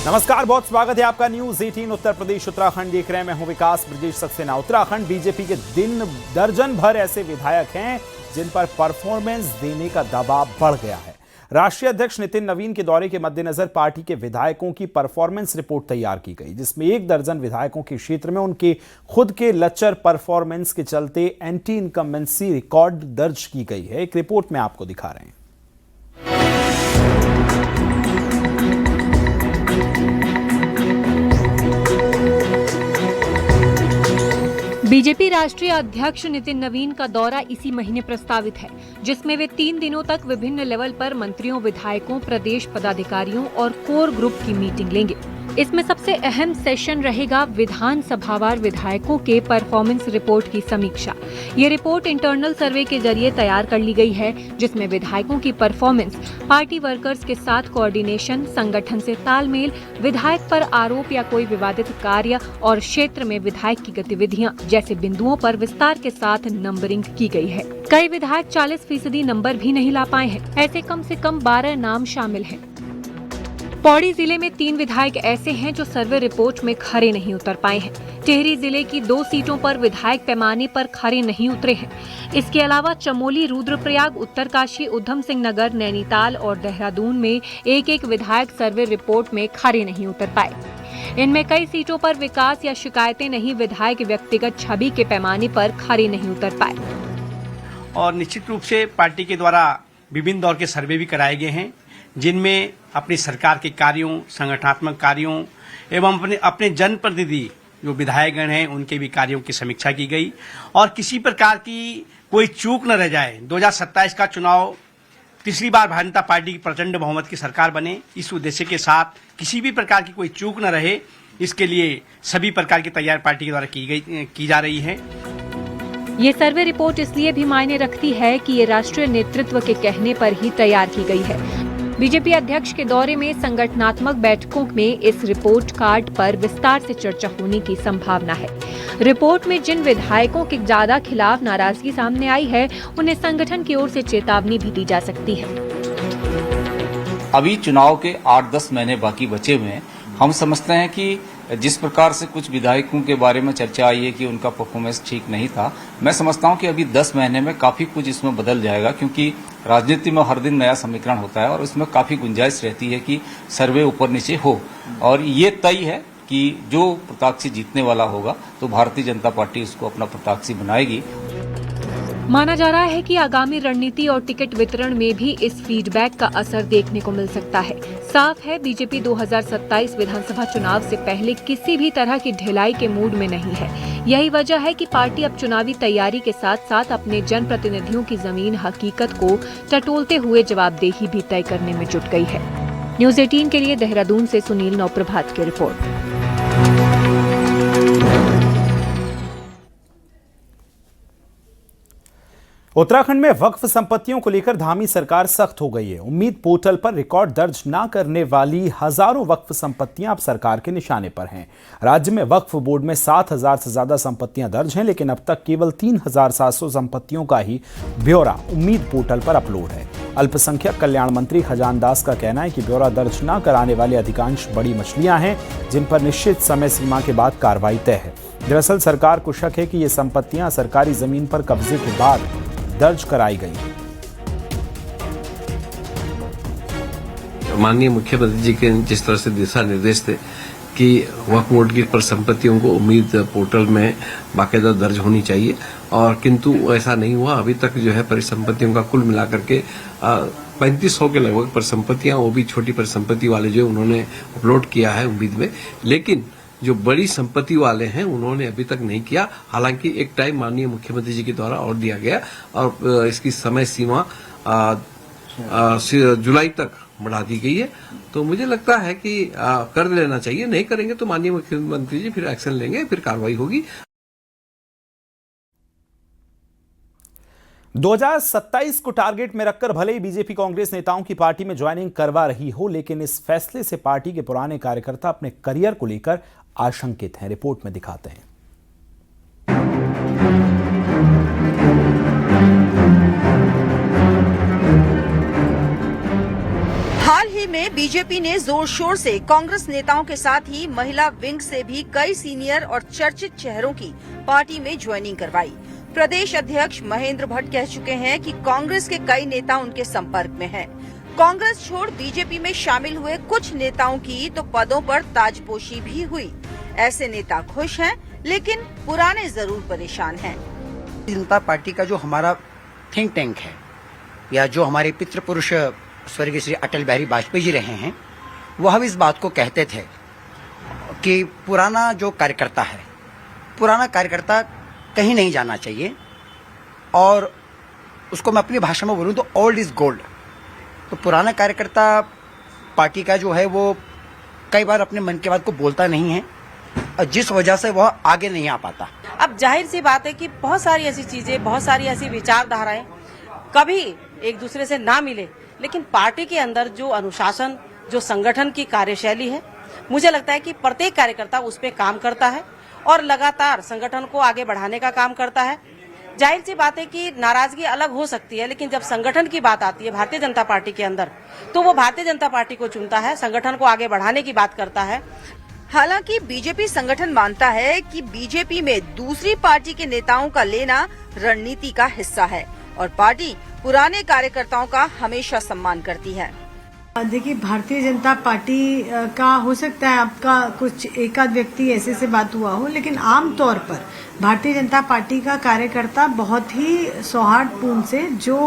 नमस्कार, बहुत स्वागत है आपका न्यूज 18 उत्तर प्रदेश उत्तराखंड देख रहे हैं। मैं हूं विकास ब्रजेश सक्सेना। उत्तराखंड बीजेपी के दर्जन भर ऐसे विधायक हैं जिन पर परफॉर्मेंस देने का दबाव बढ़ गया है। राष्ट्रीय अध्यक्ष नितिन नवीन के दौरे के मद्देनजर पार्टी के विधायकों की परफॉर्मेंस रिपोर्ट तैयार की गई, जिसमें 1 दर्जन विधायकों के क्षेत्र में उनके खुद के लच्चर परफॉर्मेंस के चलते एंटी इनकम्बेंसी रिकॉर्ड दर्ज की गई है। एक रिपोर्ट में आपको दिखा रहे हैं। बीजेपी राष्ट्रीय अध्यक्ष नितिन नवीन का दौरा इसी महीने प्रस्तावित है, जिसमें वे 3 दिनों तक विभिन्न लेवल पर मंत्रियों, विधायकों, प्रदेश पदाधिकारियों और कोर ग्रुप की मीटिंग लेंगे। इसमें सबसे अहम सेशन रहेगा विधानसभावार विधायकों के परफॉर्मेंस रिपोर्ट की समीक्षा। ये रिपोर्ट इंटरनल सर्वे के जरिए तैयार कर ली गई है, जिसमें विधायकों की परफॉर्मेंस, पार्टी वर्कर्स के साथ कोऑर्डिनेशन, संगठन से तालमेल, विधायक पर आरोप या कोई विवादित कार्य और क्षेत्र में विधायक की गतिविधियां जैसे बिंदुओं पर विस्तार के साथ नंबरिंग की गई है। कई विधायक 40% नंबर भी नहीं ला पाए हैं। ऐसे कम से कम 12 नाम शामिल हैं। पौड़ी जिले में 3 विधायक ऐसे हैं जो सर्वे रिपोर्ट में खरे नहीं उतर पाए हैं। टिहरी जिले की 2 सीटों पर विधायक पैमाने पर खरे नहीं उतरे हैं। इसके अलावा चमोली, रुद्रप्रयाग, उत्तरकाशी, उधम सिंह नगर, नैनीताल और देहरादून में एक विधायक सर्वे रिपोर्ट में खरे नहीं उतर पाए। इनमें कई सीटों पर विकास या शिकायतें नहीं, विधायक व्यक्तिगत छवि के पैमाने पर खरे नहीं उतर पाए। और निश्चित रूप से पार्टी के द्वारा विभिन्न दौर के सर्वे भी कराए गए हैं, जिनमें अपनी सरकार के कार्यों, संगठनात्मक कार्यों एवं अपने जनप्रतिनिधि जो विधायकगण हैं उनके भी कार्यों की समीक्षा की गई और किसी प्रकार की कोई चूक न रह जाए। 2027 का चुनाव तीसरी बार भारतीय जनता पार्टी की प्रचंड बहुमत की सरकार बने, इस उद्देश्य के साथ किसी भी प्रकार की कोई चूक न रहे, इसके लिए सभी प्रकार की तैयारी पार्टी के द्वारा की जा रही है। ये सर्वे रिपोर्ट इसलिए भी मायने रखती है कि ये राष्ट्रीय नेतृत्व के कहने पर ही तैयार की गई है। बीजेपी अध्यक्ष के दौरे में संगठनात्मक बैठकों में इस रिपोर्ट कार्ड पर विस्तार से चर्चा होने की संभावना है। रिपोर्ट में जिन विधायकों के ज्यादा खिलाफ नाराजगी सामने आई है, उन्हें संगठन की ओर से चेतावनी भी दी जा सकती है। अभी चुनाव के 8-10 महीने बाकी बचे हुए हैं। हम समझते हैं कि जिस प्रकार से कुछ विधायकों के बारे में चर्चा आई है कि उनका परफॉर्मेंस ठीक नहीं था, मैं समझता हूं कि अभी 10 महीने में काफी कुछ इसमें बदल जाएगा, क्योंकि राजनीति में हर दिन नया समीकरण होता है और इसमें काफी गुंजाइश रहती है कि सर्वे ऊपर नीचे हो। और ये तय है कि जो प्रत्याशी जीतने वाला होगा तो भारतीय जनता पार्टी उसको अपना प्रत्याशी बनाएगी। माना जा रहा है कि आगामी रणनीति और टिकट वितरण में भी इस फीडबैक का असर देखने को मिल सकता है। साफ है, बीजेपी 2027 विधानसभा चुनाव से पहले किसी भी तरह की ढिलाई के मूड में नहीं है। यही वजह है कि पार्टी अब चुनावी तैयारी के साथ साथ अपने जनप्रतिनिधियों की जमीन हकीकत को टटोलते हुए जवाबदेही भी तय करने में जुट गई है। न्यूज 18 के लिए देहरादून से सुनील नौप्रभात की रिपोर्ट। उत्तराखंड में वक्फ संपत्तियों को लेकर धामी सरकार सख्त हो गई है। उम्मीद पोर्टल पर रिकॉर्ड दर्ज न करने वाली हजारों वक्फ संपत्तियां अब सरकार के निशाने पर हैं। राज्य में वक्फ बोर्ड में 7,000 से ज्यादा संपत्तियां दर्ज हैं, लेकिन अब तक केवल 3,700 संपत्तियों का ही ब्यौरा उम्मीद पोर्टल पर अपलोड है। अल्पसंख्यक कल्याण मंत्री खजान दास का कहना है कि ब्यौरा दर्ज न कराने वाले अधिकांश बड़ी मछलियां हैं, जिन पर निश्चित समय सीमा के बाद कार्रवाई तय है। दरअसल सरकार को शक है कि ये संपत्तियां सरकारी जमीन पर कब्जे के बाद दर्ज कराई गई। माननीय मुख्यमंत्री जी के जिस तरह से दिशा निर्देश थे कि वक्फ बोर्ड की परिसंपत्तियों को उम्मीद पोर्टल में बाकायदा दर्ज होनी चाहिए, और किंतु ऐसा नहीं हुआ। अभी तक जो है परिसंपत्तियों का कुल मिलाकर के 3500 के लगभग परिसंपत्तियां, वो भी छोटी परिसंपत्ति वाले जो उन्होंने अपलोड किया है उम्मीद में, लेकिन जो बड़ी संपत्ति वाले हैं उन्होंने अभी तक नहीं किया। हालांकि एक टाइम माननीय मुख्यमंत्री जी के द्वारा और दिया गया और इसकी समय सीमा जुलाई तक बढ़ा दी गई है। तो मुझे लगता है कि कर लेना चाहिए। नहीं करेंगे तो माननीय मुख्यमंत्री जी फिर एक्शन लेंगे, फिर कार्रवाई होगी। 2027 को टारगेट में रखकर भले ही बीजेपी कांग्रेस नेताओं की पार्टी में ज्वाइनिंग करवा रही हो, लेकिन इस फैसले से पार्टी के पुराने कार्यकर्ता अपने करियर को लेकर आशंकित हैं। रिपोर्ट में दिखाते हैं। हाल ही में बीजेपी ने जोर शोर से कांग्रेस नेताओं के साथ ही महिला विंग से भी कई सीनियर और चर्चित चेहरों की पार्टी में ज्वाइनिंग करवाई। प्रदेश अध्यक्ष महेंद्र भट्ट कह चुके हैं कि कांग्रेस के कई नेता उनके संपर्क में हैं। कांग्रेस छोड़ बीजेपी में शामिल हुए कुछ नेताओं की तो पदों पर ताजपोशी भी हुई। ऐसे नेता खुश हैं, लेकिन पुराने जरूर परेशान हैं। जनता पार्टी का जो हमारा थिंक टैंक है, या जो हमारे पितृ पुरुष स्वर्गीय श्री अटल बिहारी वाजपेयी जी रहे हैं, वह भी इस बात को कहते थे कि पुराना जो कार्यकर्ता है, पुराना कार्यकर्ता कहीं नहीं जाना चाहिए, और उसको मैं अपनी भाषा में बोलूं तो ओल्ड इज गोल्ड। तो पुराना कार्यकर्ता पार्टी का जो है वो कई बार अपने मन की बात को बोलता नहीं है, और जिस वजह से वह आगे नहीं आ पाता। अब जाहिर सी बात है कि बहुत सारी ऐसी चीजें, बहुत सारी ऐसी विचारधाराएं कभी एक दूसरे से ना मिले, लेकिन पार्टी के अंदर जो अनुशासन, जो संगठन की कार्यशैली है, मुझे लगता है कि प्रत्येक कार्यकर्ता उस पे काम करता है और लगातार संगठन को आगे बढ़ाने का काम करता है। जाहिर सी बात है कि नाराजगी अलग हो सकती है, लेकिन जब संगठन की बात आती है भारतीय जनता पार्टी के अंदर, तो वो भारतीय जनता पार्टी को चुनता है, संगठन को आगे बढ़ाने की बात करता है। हालांकि बीजेपी संगठन मानता है कि बीजेपी में दूसरी पार्टी के नेताओं का लेना रणनीति का हिस्सा है और पार्टी पुराने कार्यकर्ताओं का हमेशा सम्मान करती है। देखिए, भारतीय जनता पार्टी का हो सकता है आपका कुछ एकाध व्यक्ति ऐसे से बात हुआ हो, लेकिन आमतौर पर भारतीय जनता पार्टी का कार्यकर्ता बहुत ही सौहार्दपूर्ण से जो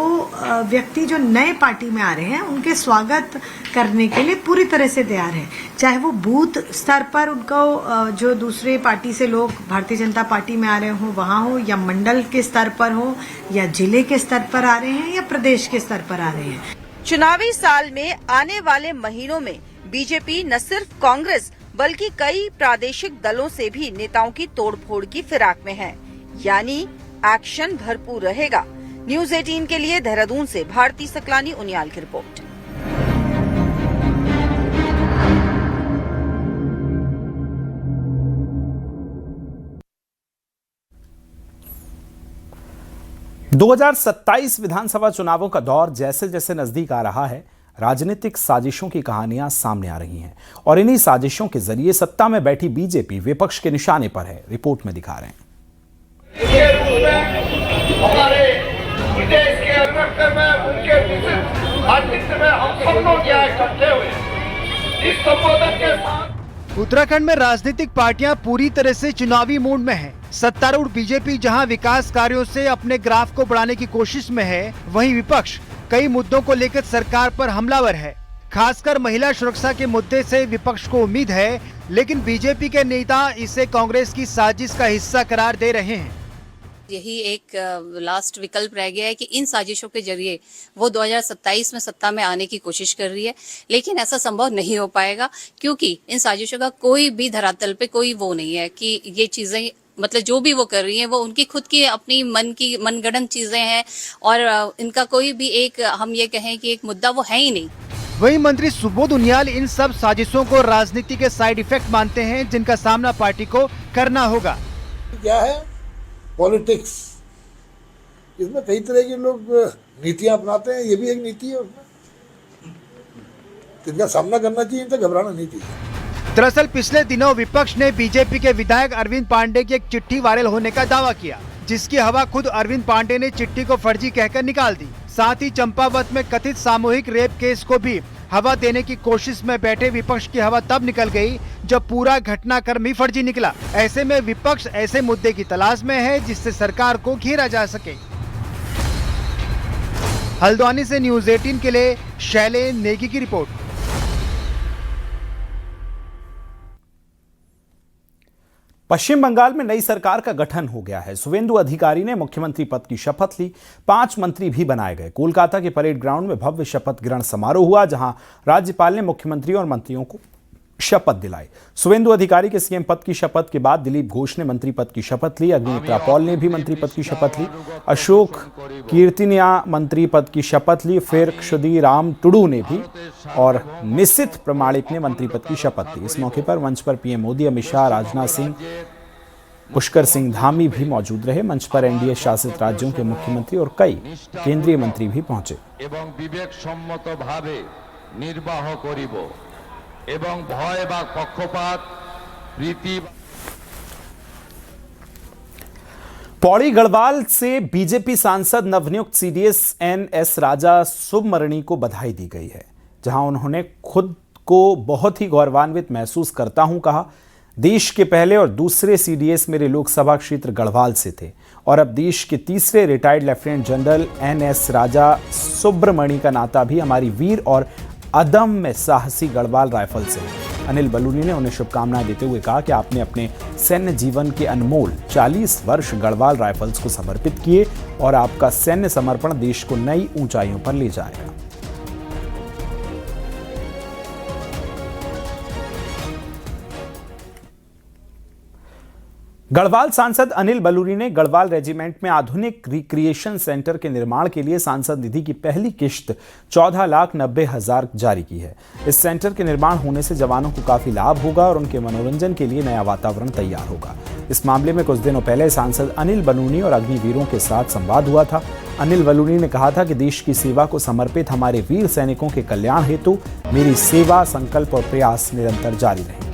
व्यक्ति जो नए पार्टी में आ रहे हैं उनके स्वागत करने के लिए पूरी तरह से तैयार है। चाहे वो बूथ स्तर पर उनको जो दूसरे पार्टी से लोग भारतीय जनता पार्टी में आ रहे हो वहां हो, या मंडल के स्तर पर हो, या जिले के स्तर पर आ रहे हैं, या प्रदेश के स्तर पर आ रहे हैं। चुनावी साल में आने वाले महीनों में बीजेपी न सिर्फ कांग्रेस बल्कि कई प्रादेशिक दलों से भी नेताओं की तोड़फोड़ की फिराक में है, यानी एक्शन भरपूर रहेगा। न्यूज़ 18 के लिए देहरादून से भारती सकलानी उनियाल की रिपोर्ट। – 2027 विधानसभा चुनावों का दौर जैसे जैसे नजदीक आ रहा है, राजनीतिक साजिशों की कहानियां सामने आ रही हैं और इन्हीं साजिशों के जरिए सत्ता में बैठी बीजेपी विपक्ष के निशाने पर है। रिपोर्ट में दिखा रहे हैं। उत्तराखंड में राजनीतिक पार्टियां पूरी तरह से चुनावी मूड में हैं। सत्तारूढ़ बीजेपी जहां विकास कार्यों से अपने ग्राफ को बढ़ाने की कोशिश में है, वहीं विपक्ष कई मुद्दों को लेकर सरकार पर हमलावर है। खासकर महिला सुरक्षा के मुद्दे से विपक्ष को उम्मीद है, लेकिन बीजेपी के नेता इसे कांग्रेस की साजिश का हिस्सा करार दे रहे हैं। यही एक लास्ट विकल्प रह गया है कि इन साजिशों के जरिए वो 2027 में सत्ता में आने की कोशिश कर रही है, लेकिन ऐसा संभव नहीं हो पाएगा क्योंकि इन साजिशों का कोई भी धरातल पे कोई वो नहीं है कि ये चीजें, मतलब जो भी वो कर रही हैं वो उनकी खुद की अपनी मनगढ़ंत चीजें हैं और इनका कोई भी एक, हम ये कहें कि एक मुद्दा वो है ही नहीं। वही मंत्री सुबोध उनियाल इन सब साजिशों को राजनीति के साइड इफेक्ट मानते हैं, जिनका सामना पार्टी को करना होगा। क्या है पॉलिटिक्स, इसमें कई तरह के लोग नीतियां अपनाते हैं, ये भी एक नीति है, उसमें इनका सामना करना चाहिए, इनसे घबराना नहीं चाहिए। दरअसल पिछले दिनों विपक्ष ने बीजेपी के विधायक अरविंद पांडे की एक चिट्ठी वायरल होने का दावा किया, जिसकी हवा खुद अरविंद पांडे ने चिट्ठी को फर्जी कहकर निकाल दी। साथ ही चंपावत में कथित सामूहिक रेप केस को भी हवा देने की कोशिश में बैठे विपक्ष की हवा तब निकल गई जब पूरा घटनाक्रम ही फर्जी निकला। ऐसे में विपक्ष ऐसे मुद्दे की तलाश में है जिससे सरकार को घेरा जा सके। हल्द्वानी से न्यूज़ 18 के लिए शैलेश नेगी की रिपोर्ट। पश्चिम बंगाल में नई सरकार का गठन हो गया है। शुवेंदु अधिकारी ने मुख्यमंत्री पद की शपथ ली, 5 मंत्री भी बनाए गए। कोलकाता के परेड ग्राउंड में भव्य शपथ ग्रहण समारोह हुआ, जहां राज्यपाल ने मुख्यमंत्री और मंत्रियों को शपथ दिलाई। शुवेंदु अधिकारी के सीएम पद की शपथ के बाद दिलीप घोष ने मंत्री पद की शपथ ली। अग्निमित्रा पॉल ने भी मंत्री पद की शपथ ली। अशोक कीर्तिनिया मंत्री पद की शपथ ली। फिर क्षुदीराम टुडू ने भी और निशित प्रमाणिक ने मंत्री पद की शपथ ली। इस मौके पर मंच पर पीएम मोदी, अमित शाह, राजनाथ सिंह, पुष्कर सिंह धामी भी मौजूद रहे। मंच पर एनडीए शासित राज्यों के मुख्यमंत्री और कई केंद्रीय मंत्री भी पहुंचे। নির্বাহ করিব এবং ভয় বা পক্ষপাত প্রীতি पौड़ी गढ़वाल से बीजेपी सांसद नवनियुक्त सीडीएस एनएस राजा सुब्रमणी को बधाई दी गई है, जहां उन्होंने खुद को बहुत ही गौरवान्वित महसूस करता हूं कहा। देश के पहले और दूसरे सीडीएस मेरे लोकसभा क्षेत्र गढ़वाल से थे और अब देश के तीसरे रिटायर्ड लेफ्टिनेंट जनरल एनएस राजा सुब्रमणी का नाता भी हमारी वीर और अदम्य साहसी गढ़वाल राइफल से है। अनिल बलूनी ने उन्हें शुभकामनाएं देते हुए कहा कि आपने अपने सैन्य जीवन के अनमोल 40 वर्ष गढ़वाल राइफल्स को समर्पित किए और आपका सैन्य समर्पण देश को नई ऊंचाइयों पर ले जाएगा। गढ़वाल सांसद अनिल बलूनी ने गढ़वाल रेजिमेंट में आधुनिक रिक्रिएशन सेंटर के निर्माण के लिए सांसद निधि की पहली किश्त 14,90,000 जारी की है। इस सेंटर के निर्माण होने से जवानों को काफी लाभ होगा और उनके मनोरंजन के लिए नया वातावरण तैयार होगा। इस मामले में कुछ दिनों पहले सांसद अनिल बलूनी और अग्निवीरों के साथ संवाद हुआ था। अनिल बलूनी ने कहा था कि देश की सेवा को समर्पित हमारे वीर सैनिकों के कल्याण हेतु मेरी सेवा, संकल्प और प्रयास निरंतर जारी रहेंगे।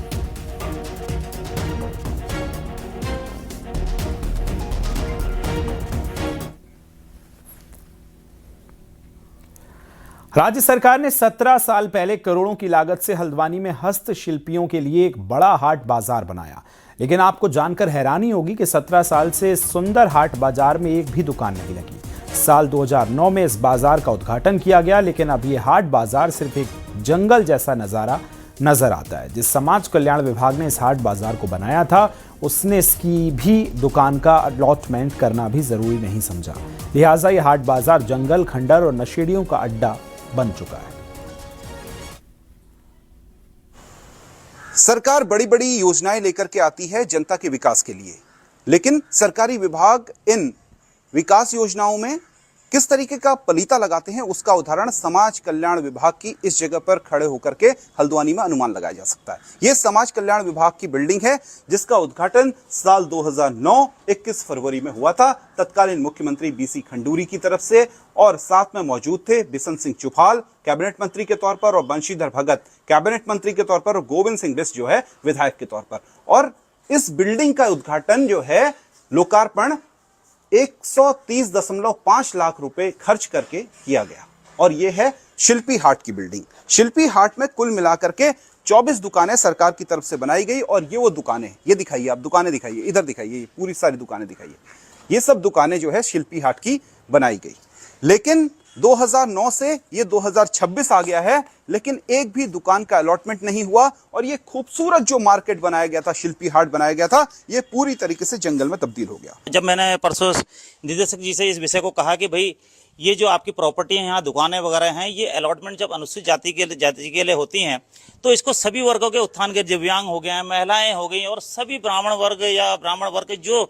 राज्य सरकार ने 17 साल पहले करोड़ों की लागत से हल्द्वानी में हस्तशिल्पियों के लिए एक बड़ा हाट बाजार बनाया, लेकिन आपको जानकर हैरानी होगी कि 17 साल से सुंदर हाट बाजार में एक भी दुकान नहीं लगी। साल 2009 में इस बाजार का उद्घाटन किया गया, लेकिन अब ये हाट बाजार सिर्फ एक जंगल जैसा नजारा नजर आता है। जिस समाज कल्याण विभाग ने इस हाट बाजार को बनाया था, उसने इसकी भी दुकान का अलॉटमेंट करना भी जरूरी नहीं समझा। लिहाजा ये हाट बाजार जंगल, खंडर और नशेड़ियों का अड्डा बन चुका है। सरकार बड़ी बड़ी योजनाएं लेकर के आती है जनता के विकास के लिए, लेकिन सरकारी विभाग इन विकास योजनाओं में किस तरीके का पलीता लगाते हैं, उसका उदाहरण समाज कल्याण विभाग की इस जगह पर खड़े होकर के हल्द्वानी में अनुमान लगाया जा सकता है। यह समाज कल्याण विभाग की बिल्डिंग है, जिसका उद्घाटन साल 2009 21 फरवरी में हुआ था। तत्कालीन मुख्यमंत्री बीसी खंडूरी की तरफ से, और साथ में मौजूद थे बिशन सिंह चुफाल कैबिनेट मंत्री के तौर पर, और बंशीधर भगत कैबिनेट मंत्री के तौर पर, और गोविंद सिंह बिष्ट जो है विधायक के तौर पर। और इस बिल्डिंग का उद्घाटन जो है, लोकार्पण 130.5 लाख रुपए खर्च करके किया गया। और यह है शिल्पी हाट की बिल्डिंग। शिल्पी हाट में कुल मिलाकर के 24 दुकानें सरकार की तरफ से बनाई गई, और ये वो दुकानें, ये दिखाइए आप, दुकानें दिखाइए, इधर दिखाइए, पूरी सारी दुकानें दिखाइए। ये सब दुकानें जो है शिल्पी हाट की बनाई गई। लेकिन 2009 से ये 2026 आ गया है, लेकिन एक भी दुकान का अलॉटमेंट नहीं हुआ, और ये खूबसूरत जो मार्केट बनाया गया था, शिल्पी हाट बनाया गया था, ये पूरी तरीके से जंगल में तब्दील हो गया। जब मैंने परसों निदेशक जी से इस विषय को कहा कि भाई ये जो आपकी प्रॉपर्टी है, यहाँ दुकानें वगैरह हैं, ये अलॉटमेंट जब अनुसूचित जाति के लिए होती हैं, तो इसको सभी वर्गों के उत्थान के, दिव्यांग हो गए हैं, महिलाएं हो गई, और सभी ब्राह्मण वर्ग या ब्राह्मण वर्ग जो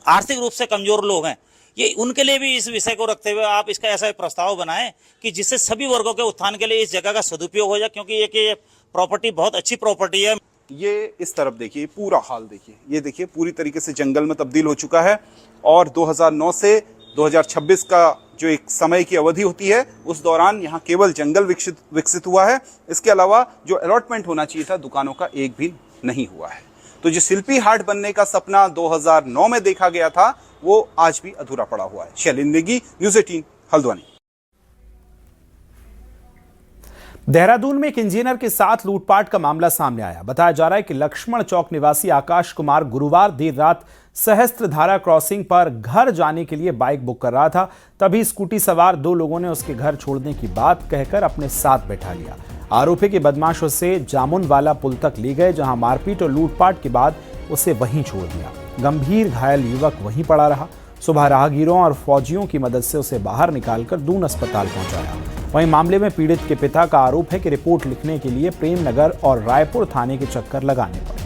आर्थिक रूप से कमजोर लोग हैं, ये उनके लिए भी इस विषय को रखते हुए आप इसका ऐसा प्रस्ताव बनाएं कि जिससे सभी वर्गों के उत्थान के लिए इस जगह का सदुपयोग हो जाए, क्योंकि ये प्रॉपर्टी बहुत अच्छी प्रॉपर्टी है। ये इस तरफ देखिए, पूरा हाल देखिए, ये देखिए पूरी तरीके से जंगल में तब्दील हो चुका है। और 2009 से 2026 का जो एक समय की अवधि होती है, उस दौरान यहाँ केवल जंगल विकसित हुआ है। इसके अलावा जो अलॉटमेंट होना चाहिए था दुकानों का, एक भी नहीं हुआ है। तो जो शिल्पी हाट बनने का सपना 2009 में देखा गया था, वो आज भी अधूरा पड़ा हुआ है। शैलेंद्र नेगी, न्यूज़ 18, हल्द्वानी। देहरादून में एक इंजीनियर के साथ लूटपाट का मामला सामने आया। बताया जा रहा है कि लक्ष्मण चौक निवासी आकाश कुमार गुरुवार देर रात सहस्त्रधारा क्रॉसिंग पर घर जाने के लिए बाइक बुक कर रहा था। तभी स्कूटी सवार 2 लोगों ने उसके घर छोड़ने की बात कहकर अपने साथ बैठा लिया। आरोपी के बदमाश उसे जामुनवाला पुल तक ले गए, जहां मारपीट और लूटपाट के बाद उसे वहीं छोड़ दिया। गंभीर घायल युवक वहीं पड़ा रहा। सुबह राहगीरों और फौजियों की मदद से उसे बाहर निकालकर दून अस्पताल पहुंचाया। वहीं मामले में पीड़ित के पिता का आरोप है कि रिपोर्ट लिखने के लिए प्रेमनगर और रायपुर थाने के चक्कर लगाने पड़े।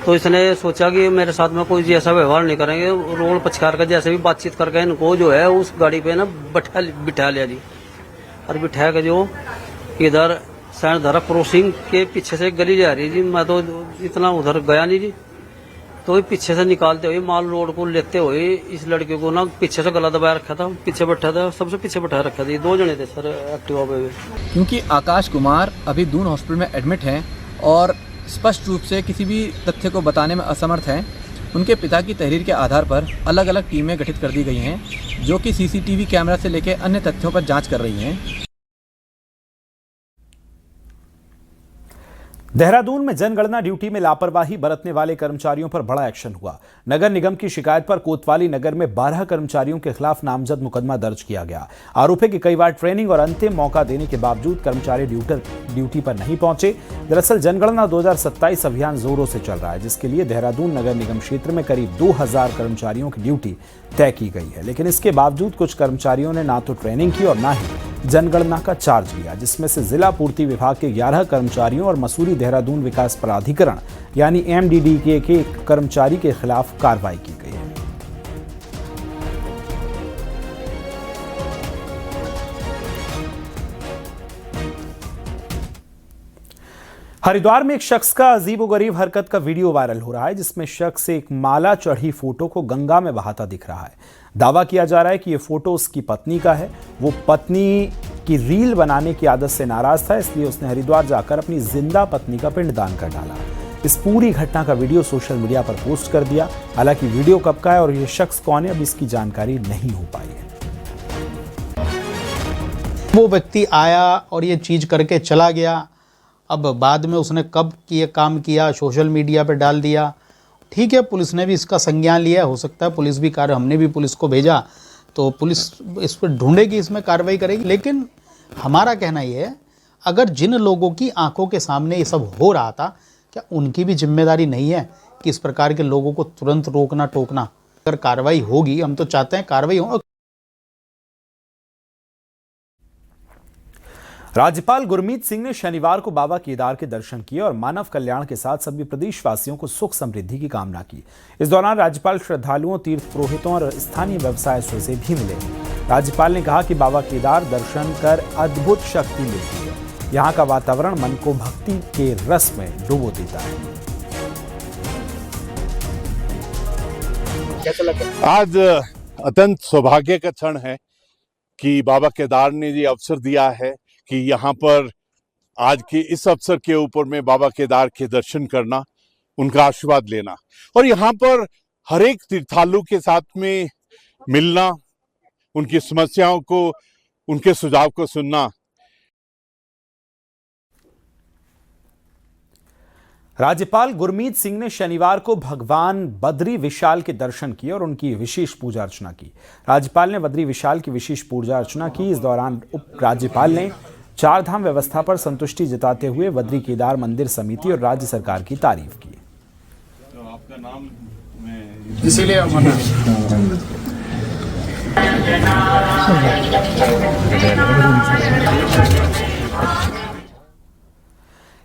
तो इसने सोचा कि मेरे साथ में कोई जैसा व्यवहार नहीं करेंगे, रोड पछकार कर जैसे भी बातचीत करके इनको जो है उस गाड़ी पे ना बिठा लिया जी। और बिठा के जो इधर सहस्त्रधारा क्रॉसिंग के पीछे से गली जा रही जी, मैं तो इतना उधर गया नहीं जी। तो पीछे से निकालते हुए माल रोड को लेते हुए इस लड़के को ना पीछे से गला दबाया रखा था, पीछे बैठा था, सबसे पीछे बैठा रखा था। ये 2 जने थे सर एक्टिवा पे। क्योंकि आकाश कुमार अभी दून हॉस्पिटल में एडमिट हैं और स्पष्ट रूप से किसी भी तथ्य को बताने में असमर्थ हैं, उनके पिता की तहरीर के आधार पर अलग अलग टीमें गठित कर दी गई हैं जो कि सीसीटीवी कैमरा से लेकर अन्य तथ्यों पर जांच कर रही हैं। देहरादून में जनगणना ड्यूटी में लापरवाही बरतने वाले कर्मचारियों पर बड़ा एक्शन हुआ। नगर निगम की शिकायत पर कोतवाली नगर में 12 कर्मचारियों के खिलाफ नामजद मुकदमा दर्ज किया गया। आरोप है कि कई बार ट्रेनिंग और अंतिम मौका देने के बावजूद कर्मचारी ड्यूटी पर नहीं पहुंचे। दरअसल जनगणना 2027 अभियान जोरों से चल रहा है, जिसके लिए देहरादून नगर निगम क्षेत्र में करीब 2000 कर्मचारियों की ड्यूटी तय की गई है, लेकिन इसके बावजूद कुछ कर्मचारियों ने ना तो ट्रेनिंग की और ना ही जनगणना का चार्ज लिया, जिसमें से जिला पूर्ति विभाग के 11 कर्मचारियों और मसूरी देहरादून विकास प्राधिकरण यानी MDD के एक कर्मचारी के खिलाफ कार्रवाई की गई है। हरिद्वार में एक शख्स का अजीबोगरीब हरकत का वीडियो वायरल हो रहा है, जिसमें शख्स एक माला चढ़ी फोटो को गंगा में बहाता दिख रहा है। दावा किया जा रहा है कि यह फोटो उसकी पत्नी का है। वो पत्नी की रील बनाने की आदत से नाराज था, इसलिए उसने हरिद्वार जाकर अपनी जिंदा पत्नी का पिंडदान कर डाला। इस पूरी घटना का वीडियो सोशल मीडिया पर पोस्ट कर दिया। हालांकि वीडियो कब का है और यह शख्स कौन है, अब इसकी जानकारी नहीं हो पाई है। वो व्यक्ति आया और ये चीज करके चला गया। अब बाद में उसने कब ये काम किया, सोशल मीडिया पे डाल दिया। ठीक है, पुलिस ने भी इसका संज्ञान लिया, हो सकता है पुलिस भी हमने भी पुलिस को भेजा तो पुलिस इस पर ढूंढेगी, इसमें कार्रवाई करेगी। लेकिन हमारा कहना ये है, अगर जिन लोगों की आंखों के सामने ये सब हो रहा था, क्या उनकी भी जिम्मेदारी नहीं है कि इस प्रकार के लोगों को तुरंत रोकना टोकना? अगर कार्रवाई होगी, हम तो चाहते हैं कार्रवाई हो। राज्यपाल गुरमीत सिंह ने शनिवार को बाबा केदार के दर्शन किए और मानव कल्याण के साथ सभी प्रदेशवासियों को सुख समृद्धि की कामना की। इस दौरान राज्यपाल श्रद्धालुओं, तीर्थ पुरोहितों और स्थानीय व्यवसायियों से भी मिले। राज्यपाल ने कहा कि बाबा केदार दर्शन कर अद्भुत शक्ति मिलती है। यहाँ का वातावरण मन को भक्ति के रस में डुबो देता है। आज अत्यंत सौभाग्य का क्षण है कि बाबा केदार ने ये अवसर दिया है कि यहाँ पर आज के इस अवसर के ऊपर में बाबा केदार के दर्शन करना, उनका आशीर्वाद लेना और यहाँ पर हर एक तीर्थालु के साथ में मिलना, उनकी समस्याओं को, उनके सुझाव को सुनना। राज्यपाल गुरमीत सिंह ने शनिवार को भगवान बद्री विशाल के दर्शन किए और उनकी विशेष पूजा अर्चना की। राज्यपाल ने बद्री विशाल की विशेष पूजा अर्चना की। इस दौरान उप राज्यपाल ने 4 धाम व्यवस्था पर संतुष्टि जताते हुए बद्री केदार मंदिर समिति और राज्य सरकार की तारीफ की। तो आपका नाम इसीलिए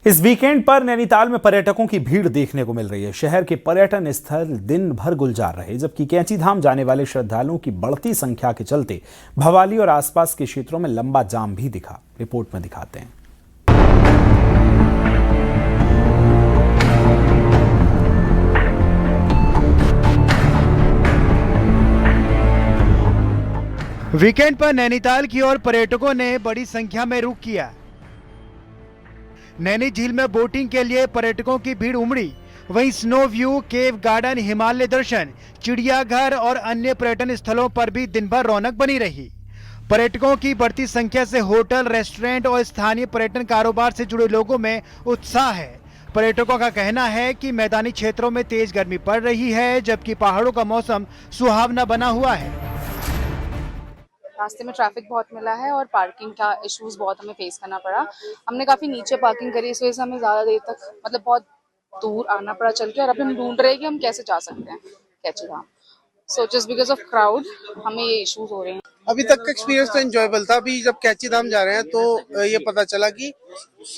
इस वीकेंड पर नैनीताल में पर्यटकों की भीड़ देखने को मिल रही है। शहर के पर्यटन स्थल दिन भर गुलजार रहे, जबकि कैंची धाम जाने वाले श्रद्धालुओं की बढ़ती संख्या के चलते भवाली और आसपास के क्षेत्रों में लंबा जाम भी दिखा। रिपोर्ट में दिखाते हैं। वीकेंड पर नैनीताल की ओर पर्यटकों ने बड़ी संख्या में रुख किया। नैनी झील में बोटिंग के लिए पर्यटकों की भीड़ उमड़ी। वहीं snow view, cave garden, Himalaya दर्शन, चिड़ियाघर और अन्य पर्यटन स्थलों पर भी दिन भर रौनक बनी रही। पर्यटकों की बढ़ती संख्या से होटल, रेस्टोरेंट और स्थानीय पर्यटन कारोबार से जुड़े लोगों में उत्साह है। पर्यटकों का कहना है कि मैदानी क्षेत्रों में तेज गर्मी पड़ रही है, जबकि पहाड़ों का मौसम सुहावना बना हुआ है। रास्ते में ट्रैफिक बहुत मिला है और पार्किंग का इश्यूज बहुत हमें फेस करना पड़ा। हमने काफी नीचे पार्किंग करी, इस वजह से हमें ज्यादा देर तक बहुत दूर आना पड़ा चल के, और अभी हम ढूंढ रहे हैं कि हम कैसे जा सकते हैं Kainchi Dham. So just because of crowd हमें ये इश्यूज हो रहे हैं। अभी तक का एक्सपीरियंस तो एंजॉयबल था। अभी जब कैंची धाम जा रहे हैं तो ये पता चला कि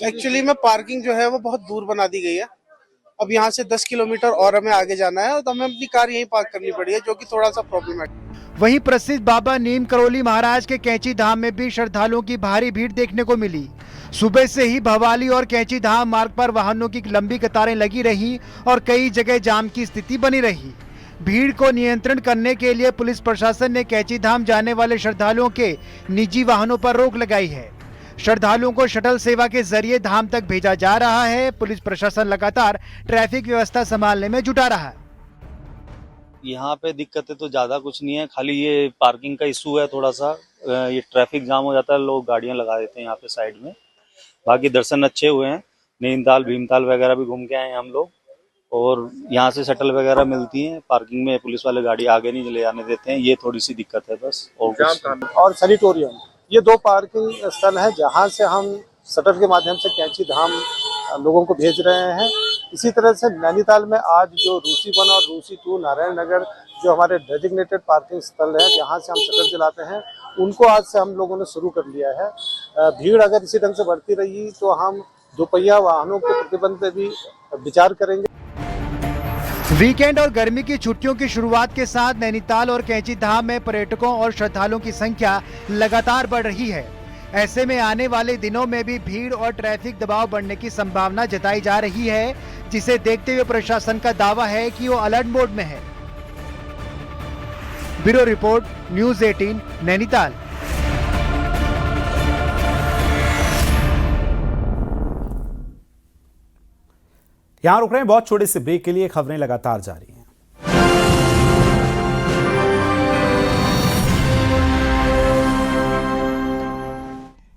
एक्चुअली में पार्किंग जो है वो बहुत दूर बना दी गई है। अब यहाँ से 10 किलोमीटर और हमें आगे जाना है और तो हमें अपनी कार यहीं पार्क करनी पड़ी है, जो कि थोड़ा सा प्रॉब्लम है। वहीं प्रसिद्ध बाबा नीम करोली महाराज के कैंची धाम में भी श्रद्धालुओं की भारी भीड़ देखने को मिली। सुबह से ही भवाली और कैंची धाम मार्ग पर वाहनों की लंबी कतारें लगी रही और कई जगह जाम की स्थिति बनी रही। भीड़ को नियंत्रण करने के लिए पुलिस प्रशासन ने कैंची धाम जाने वाले श्रद्धालुओं के निजी वाहनों पर रोक लगाई है। श्रद्धालुओं को शटल सेवा के जरिए धाम तक भेजा जा रहा है। पुलिस प्रशासन लगातार ट्रैफिक व्यवस्था संभालने में जुटा रहा है। यहाँ पे दिक्कतें तो ज्यादा कुछ नहीं है, खाली ये पार्किंग का इशू है थोड़ा सा, ये ट्रैफिक जाम हो जाता है, लोग गाड़ियां लगा देते हैं यहाँ पे साइड में। बाकी दर्शन अच्छे हुए हैं, नैनीताल भीमताल वगैरह भी घूम के आए हैं हम लोग, और यहाँ से शटल वगैरह मिलती है। पार्किंग में पुलिस वाले गाड़ी आगे नहीं ले जाने देते हैं, ये थोड़ी सी दिक्कत है बस। और सैनिटोरियम, ये 2 पार्किंग स्थल है जहाँ से हम शटल के माध्यम से कैंची धाम लोगों को भेज रहे हैं। इसी तरह से नैनीताल में आज जो रूसी 1 और रूसी 2 नारायण नगर जो हमारे डेजिग्नेटेड पार्किंग स्थल है जहाँ से हम शटल चलाते हैं, उनको आज से हम लोगों ने शुरू कर लिया है। भीड़ अगर इसी ढंग से बढ़ती रही तो हम दोपहिया वाहनों के प्रतिबंध पे भी विचार करेंगे। वीकेंड और गर्मी की छुट्टियों की शुरुआत के साथ नैनीताल और कैंची धाम में पर्यटकों और श्रद्धालुओं की संख्या लगातार बढ़ रही है। ऐसे में आने वाले दिनों में भी भीड़ और ट्रैफिक दबाव बढ़ने की संभावना जताई जा रही है, जिसे देखते हुए प्रशासन का दावा है कि वो अलर्ट मोड में है। Bureau report, news 18 Nainital. यहां रुक रहे हैं, बहुत छोटे से ब्रेक के लिए। खबरें लगातार जारी।